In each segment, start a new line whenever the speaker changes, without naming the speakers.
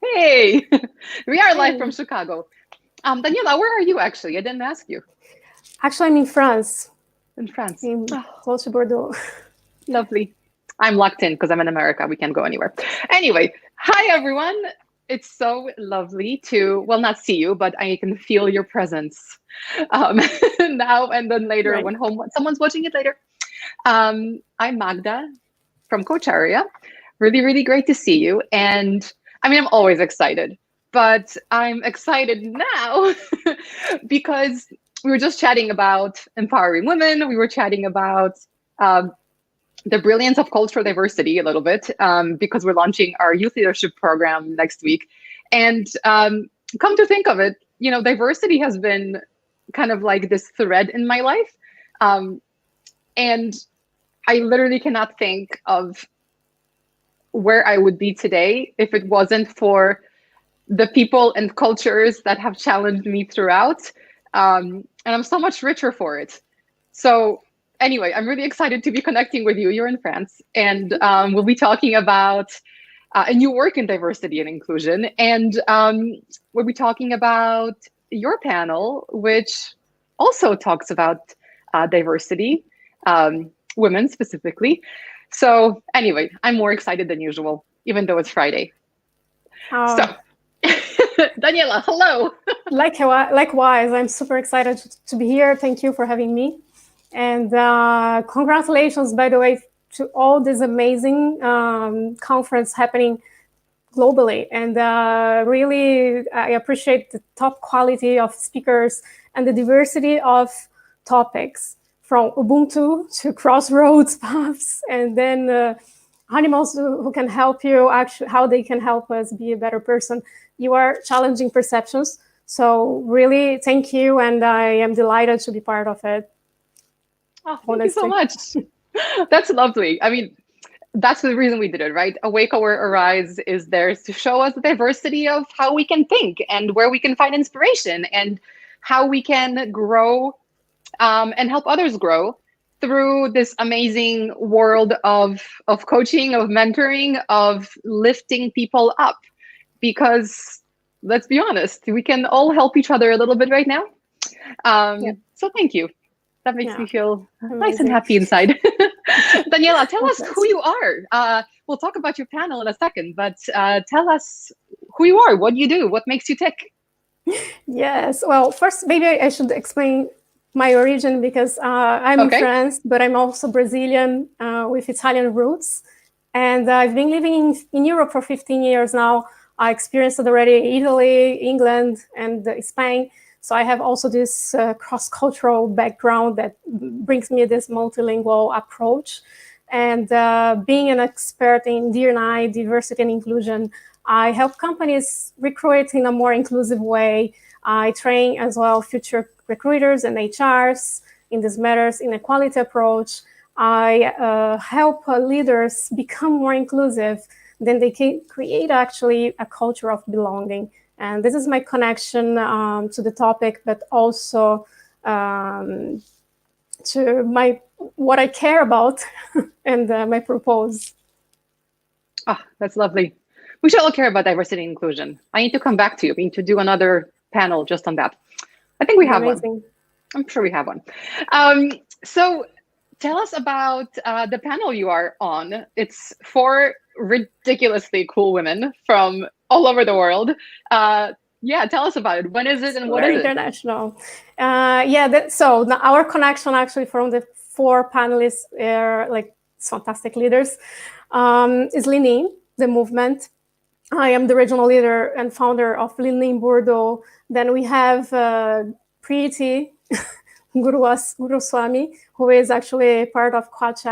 Hey, we are live from
Hey,
Chicago. Daniela, where are you actually? I didn't ask you.
actually, I'm in France,
In France.
in
Oh,
close to Bordeaux.
lovely. I'm locked in because I'm in America. We can't go anywhere. Anyway, hi everyone. It's so lovely to, well, not see you, but I can feel your presence um, now and then later
Right.
when someone's watching it later. I'm Magda from Coach Area. Really, really great to see you. And I mean, I'm always excited, but I'm excited now because we were just chatting about empowering women. We were chatting about um, the brilliance of cultural diversity a little bit because we're launching our youth leadership program next week. And come to think of it, diversity has been kind of like this thread in my life. Um, and I literally cannot think of where I would be today if it wasn't for the people and cultures that have challenged me throughout. And I'm so much richer for it. So, anyway, I'm really excited to be connecting with you. You're in France, and we'll be talking about, and you work in diversity and inclusion, and we'll be talking about your panel, which also talks about diversity, women specifically. So, anyway, I'm more excited than usual, even though it's Friday. So,
Um,
Daniela, hello.
likewise, I'm super excited to be here. Thank you for having me. And congratulations, by the way, to all this amazing conference happening globally. And really, I appreciate the top quality of speakers and the diversity of topics from Ubuntu to Crossroads paths, and then animals who can help you, actually, how they can help us be a better person. You are challenging perceptions. So really, thank you. And I am delighted to be part of it,
Oh, thank you so
honestly.
much. That's lovely. I mean, that's the reason we did it, right? Awake or Arise is there to show us the diversity of how we can think and where we can find inspiration and how we can grow and help others grow through this amazing world of coaching, of mentoring, of lifting people up. Because let's be honest, we can all help each other a little bit right now.
Yeah,
So thank you. That makes
yeah,
me feel nice and
amazing.
happy inside. Daniela, tell us who
Likewise.
you are. We'll talk about your panel in a second, but tell us who you are, what you do, what makes you tick.
Yes. Well, first, maybe I should explain my origin because I'm in
Okay.
France, but I'm also Brazilian with Italian roots. And I've been living in Europe for 15 years now. I experienced it already Italy, England, and Spain. So I have also this cross-cultural background that brings me this multilingual approach. And being an expert in D&I, diversity and inclusion, I help companies recruit in a more inclusive way. I train as well future recruiters and HRs in these matters in equality approach. I help leaders become more inclusive. Then they can create actually a culture of belonging. And this is my connection to the topic, but also um, to my what I care about and my purpose.
Oh, that's lovely. We should all care about diversity and inclusion. I need to come back to you. We need to do another panel just on that. I think we
Be
have one.
amazing.
I'm sure we have one. So tell us about the panel you are on. It's for ridiculously cool women from all over the world. Yeah, tell us about it. When is it and
So
what is
very
it?
international. So our connection actually from the four panelists are like fantastic leaders is Lean, the movement. I am the regional leader and founder of Lean Bordeaux. Then we have Preeti Guruswamy, who is actually part of Coach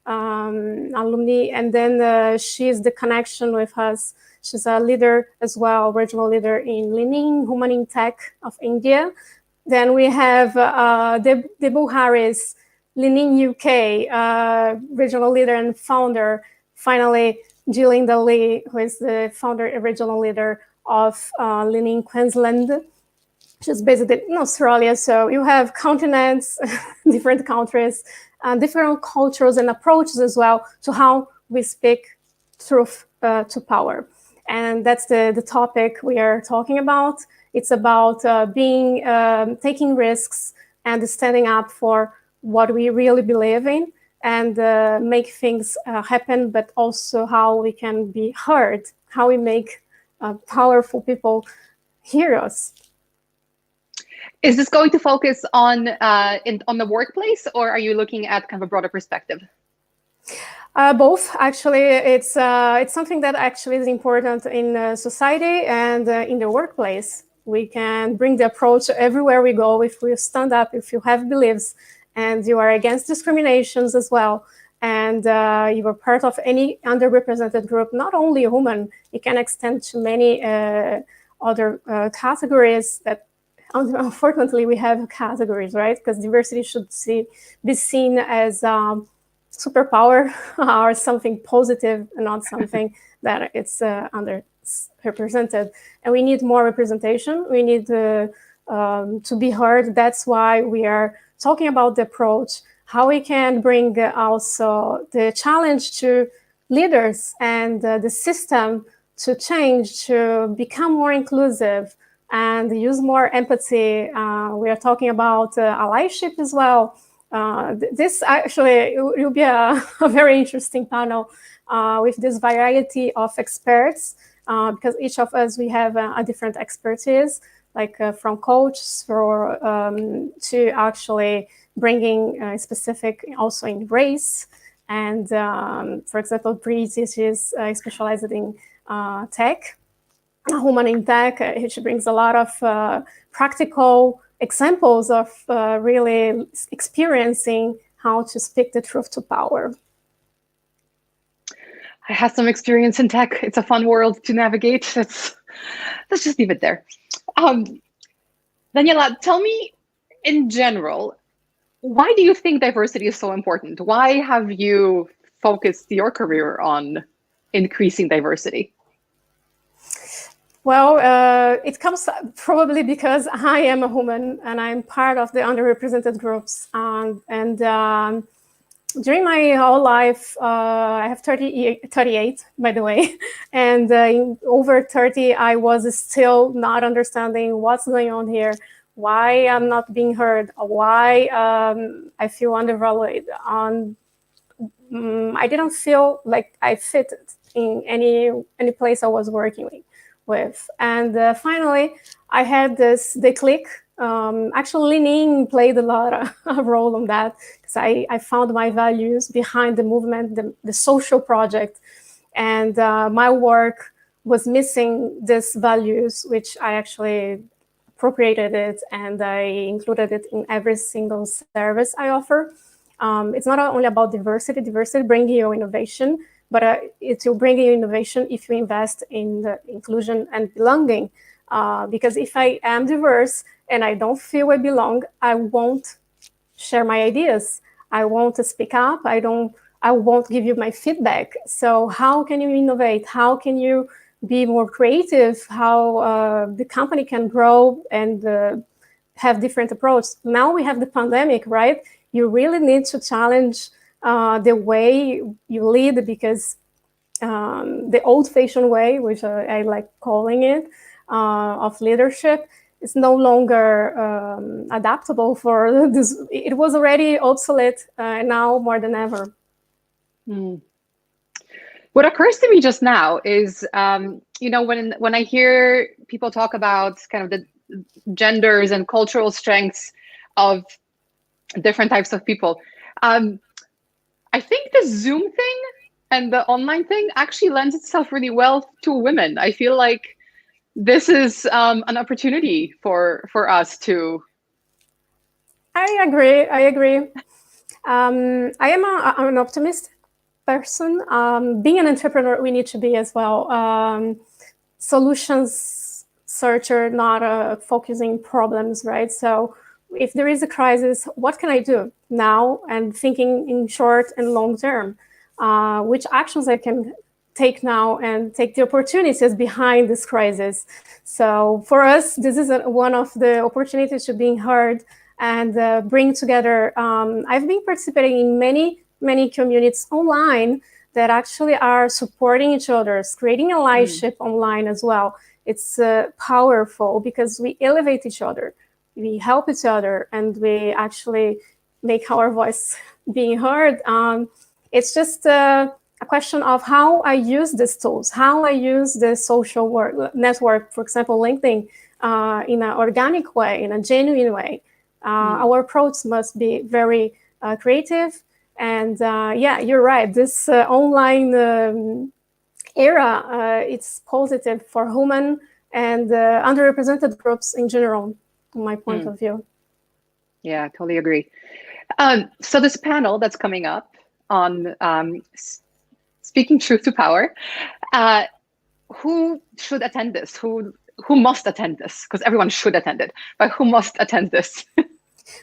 alumni. And then she is the connection with us. She's a leader as well, regional leader in Lean Human in Tech of India. Then we have Debu Harris, Lean UK, regional leader and founder. Finally, Gillinda Lee, who is the founder and regional leader of Lean Queensland. She's based in Australia. So you have continents, different countries, different cultures and approaches as well to how we speak truth to power. And that's the topic we are talking about. It's about taking risks and standing up for what we really believe in and make things happen, but also how we can be heard, how we make powerful people hear us.
Is this going to focus on the workplace, or are you looking at kind of a broader perspective?
Both, actually. It's something that actually is important in society and in the workplace. We can bring the approach everywhere we go if we stand up, if you have beliefs, and you are against discriminations as well, and you are part of any underrepresented group, not only women, it can extend to many other categories that, unfortunately, we have categories, right? Because diversity should be seen as superpower or something positive and not something that it's underrepresented. And we need more representation. We need to be heard. That's why we are talking about the approach, how we can bring also the challenge to leaders and the system to change, to become more inclusive and use more empathy. We are talking about allyship as well. This actually will be a very interesting panel with this variety of experts, because each of us, we have a different expertise, like from coaches to actually bringing specific also in race. And for example, Breeze is specialized in tech, a woman in tech. She brings a lot of practical examples of really experiencing how to speak the truth to power.
I have some experience in tech. It's a fun world to navigate. Let's just leave it there. Daniela, tell me, in general, why do you think diversity is so important? Why have you focused your career on increasing diversity?
Well, it comes probably because I am a woman and I'm part of the underrepresented groups. During my whole life, I have 38, by the way, and in over 30, I was still not understanding what's going on here, why I'm not being heard, why I feel undervalued. I didn't feel like I fit in any place I was working with. And finally, I had the click. Actually, leaning played a lot of role on that, because I found my values behind the movement, the social project, and my work was missing these values, which I actually appropriated it and I included it in every single service I offer. It's not only about diversity. Diversity brings you innovation, but it will bring you innovation if you invest in the inclusion and belonging. Because if I am diverse and I don't feel I belong, I won't share my ideas. I won't speak up. I won't give you my feedback. So how can you innovate? How can you be more creative? How the company can grow and have different approaches? Now we have the pandemic, right? You really need to challenge the way you lead, because the old-fashioned way, which I like calling it, of leadership, is no longer adaptable for this. It was already obsolete now more than ever.
What occurs to me just now is, when I hear people talk about kind of the genders and cultural strengths of different types of people, I think the Zoom thing and the online thing actually lends itself really well to women. I feel like this is an opportunity for us to.
I agree. I am an optimist person. Being an entrepreneur, we need to be as well. Solutions searcher, not focusing problems, right? So if there is a crisis, what can I do now? And thinking in short and long term, which actions I can take now and take the opportunities behind this crisis. So for us, this is one of the opportunities to being heard and bring together. I've been participating in many communities online that actually are supporting each other, creating allyship online as well. It's powerful because we elevate each other, we help each other, and we actually make our voice being heard. It's just a question of how I use these tools, how I use the social network, for example, LinkedIn, in an organic way, in a genuine way. Our approach must be very creative. And yeah, you're right. This online era, it's positive for human and underrepresented groups in general, from my point of view.
Yeah, totally agree. So this panel that's coming up on speaking truth to power, who should attend this? Who must attend this? Because everyone should attend it, but who must attend this?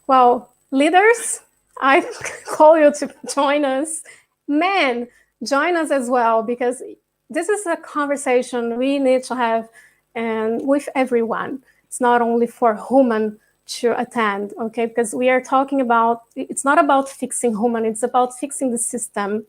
Well, leaders, I call you to join us. Men, join us as well, because this is a conversation we need to have and with everyone. It's not only for women to attend, okay? Because we are talking about, it's not about fixing human, it's about fixing the system.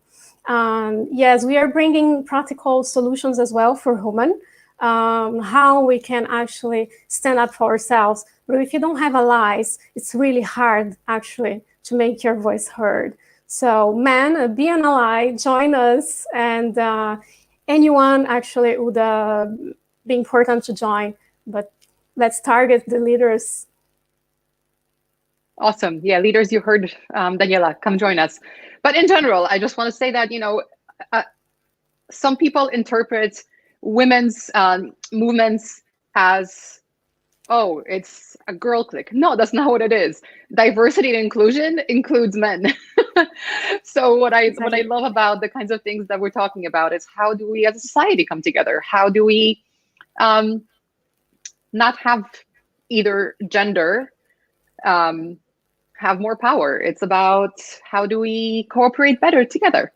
Yes, we are bringing practical solutions as well for human, how we can actually stand up for ourselves. But if you don't have allies, it's really hard actually to make your voice heard. So men, be an ally, join us, and anyone actually would be important to join, but let's target the leaders.
Awesome. Yeah, leaders, you heard Daniela, come join us. But in general, I just want to say that, some people interpret women's movements as, oh, it's a girl clique. No, that's not what it is. Diversity and inclusion includes men. So what I love about the kinds of things that we're talking about is how do we as a society come together? How do we not have either gender have more power? It's about how do we cooperate better together?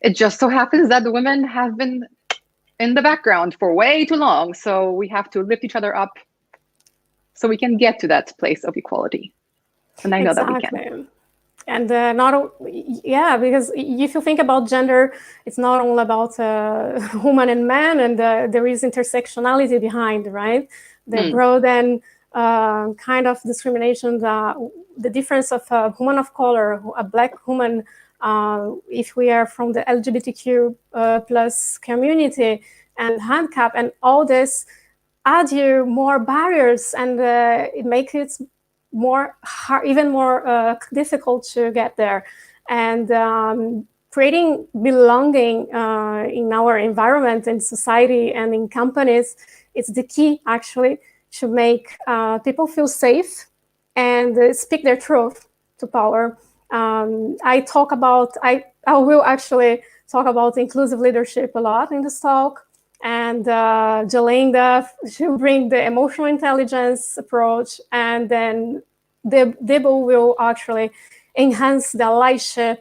It just so happens that the women have been in the background for way too long. So we have to lift each other up so we can get to that place of equality. And I know that we can.
And because if you think about gender, it's not all about woman and man, and there is intersectionality behind, right? The broad and kind of discrimination, the difference of a woman of color, a Black woman, if we are from the LGBTQ plus community, and handicap, and all this add you more barriers, and it makes it more hard, even more difficult to get there. And creating belonging in our environment, in society, and in companies, it's the key actually to make people feel safe and speak their truth to power. I will actually talk about inclusive leadership a lot in this talk. And Jalinda, she'll bring the emotional intelligence approach, and then Debo will actually enhance the allyship,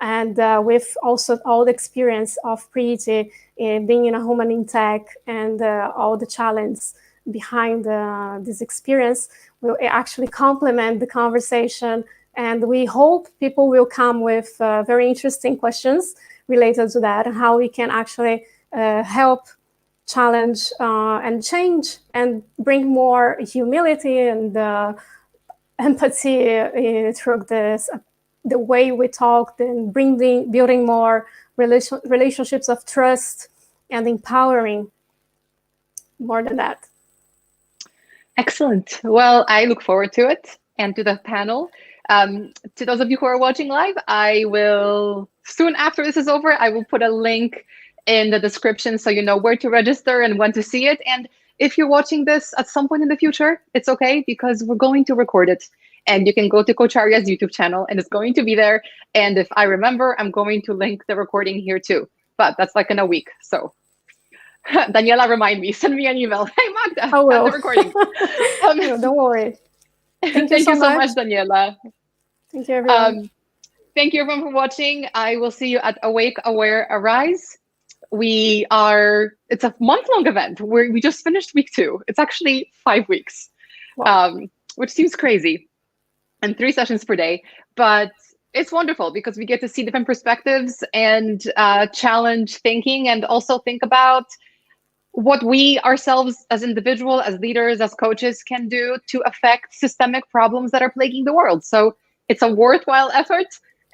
and with also all the experience of Preeti being in a human in tech, and all the challenge behind this experience will actually complement the conversation. And we hope people will come with very interesting questions related to that, and how we can actually help challenge and change and bring more humility and empathy through the way we talk, and building more relationships of trust and empowering more than that.
Excellent. Well, I look forward to it and to the panel. To those of you who are watching live, I will, soon after this is over, I will put a link in the description so you know where to register and when to see it. And if you're watching this at some point in the future, it's okay, because we're going to record it. And you can go to Coach Aria's YouTube channel, and it's going to be there. And if I remember, I'm going to link the recording here too. But that's like in a week. So Daniela, remind me, send me an email. Hey, Magda,
I will.
the recording.
No, don't worry.
Thank you so much, Daniela.
Thank you, everyone.
Thank you, everyone, for watching. I will see you at Awake, Aware, Arise. It's a month-long event. We just finished week 2. It's actually 5 weeks, wow. Which seems crazy, and 3 sessions per day. But it's wonderful because we get to see different perspectives and challenge thinking, and also think about what we ourselves as individuals, as leaders, as coaches can do to affect systemic problems that are plaguing the world. So it's a worthwhile effort,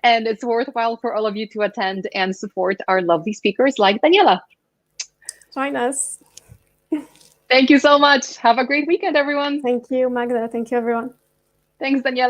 and it's worthwhile for all of you to attend and support our lovely speakers like Daniela.
Join us.
Thank you so much. Have a great weekend, everyone.
Thank you, Magda. Thank you, everyone.
Thanks, Daniela.